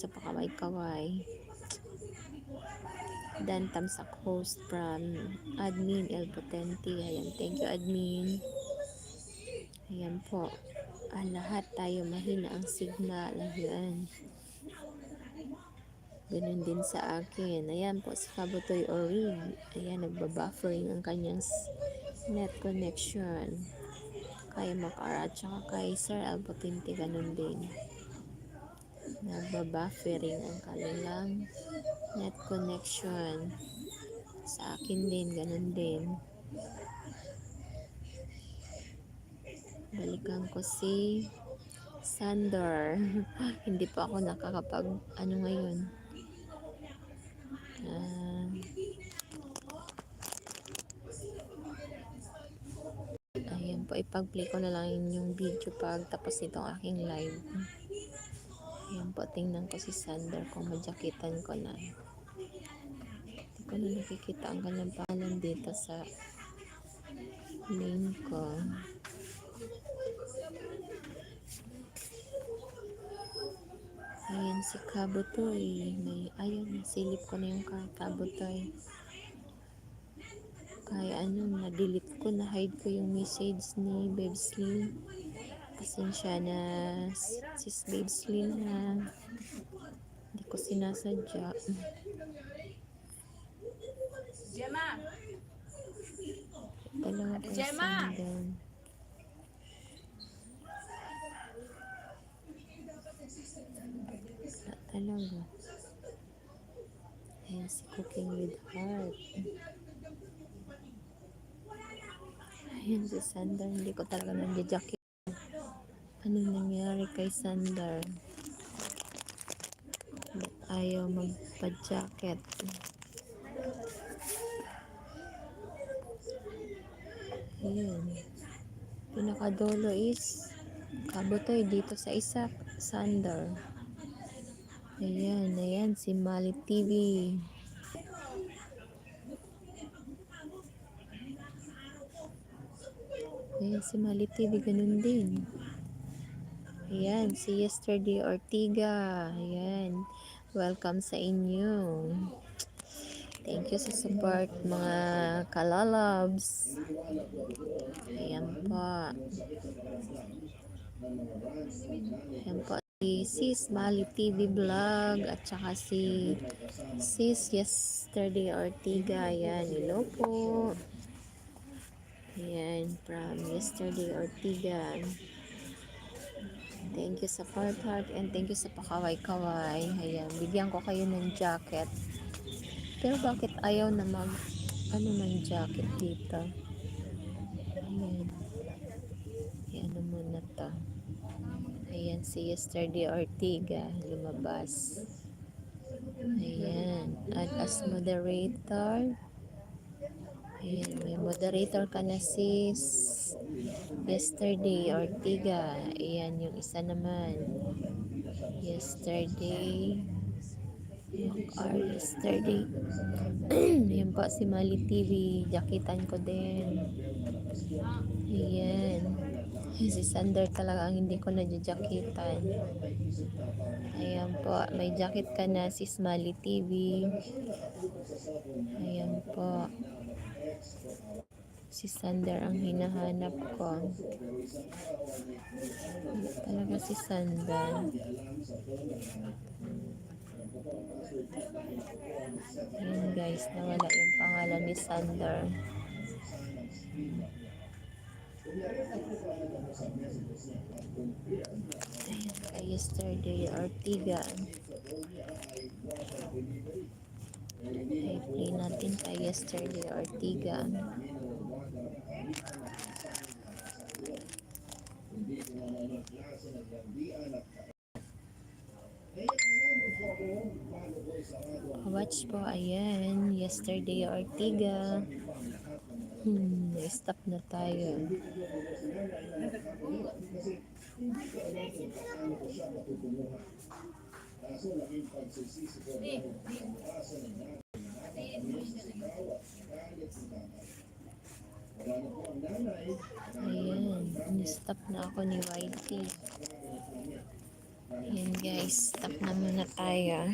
sa pakaway-kaway. Dan tamsak host from admin El Potente. Ayan, thank you admin. Ayan po. Lahat tayo mahina ang signal. Ayan. Ganun din sa akin. Ayan po si Kabutoy Orig. Ayan, nagbabuffering ang kanyang net connection. Kay Makara at saka kay Sir El Potente, ganun din. Nagbabuffering ang kanilang net connection. Sa akin din, ganun din. Balikan ko si Sander. Hindi pa ako nakakapag ngayon. Ayan po, ipag-play ko na lang yung video pag tapos itong aking live. Ayan po, tingnan ko si Sander kung majakitan ko na. Hindi ko na nakikita ang kanyang pangalan dito sa main ko. Ayan si Kabutoy. Ayun, silip ko na yung Kabutoy. Kaya na-delete ko, na-hide ko yung message ni Bebslin. Pasensya na, sis Bebslin ha. Hindi ko sinasadya. Gemma! Dalawa pa yung down. Talaga. Ayan si Cooking with Heart. Ayan si Sander. Hindi ko talaga nandiyajakit. Anong nangyari kay Sander? Ba't ayaw magpa-jacket? Ayan. Pinakadolo is Kabutoy dito sa isa. Sander. Ayan si Mali TV. Ayan si Mali TV, ganun din. Ayan si Yesterday Ortiga. Ayan, welcome sa inyo. Thank you sa support mga kalalabs. Ayan po. Ayan po si Sis Mali TV Vlog at saka si Sis Yesterday Ortiga. Ayan, hello po. Ayan, from Yesterday Ortiga. Thank you sa heart and thank you sa pakaway-kaway. Ayan, bigyan ko kayo ng jacket. Pero bakit ayaw na ng jacket dito? Ayan. Ayan muna to. Ayan si Yesterday Ortiga lumabas. Ayan, add as moderator. Ayan, may moderator ka na sis Yesterday Ortiga. Ayan yung isa naman. Yesterday Yesterday. Ayan po si Mali TV. Jakitan ko din. Ayan. Si Sander talaga ang hindi ko nadyajakitan. Ayan po. May jacket ka na sis Mali TV. Ayan po. Si Sander ang hinahanap ko. Talaga si Sander. Ayan guys, nawala yung pangalan ni Sander. Ayan, kay Yesterday Ortiga. I-play natin kay Yesterday Ortiga. Watch po, ayan, Yesterday Ortiga. Na-stop na tayo. Ayan, na-stop na ako ni YT. Ayan guys, stop na muna tayo.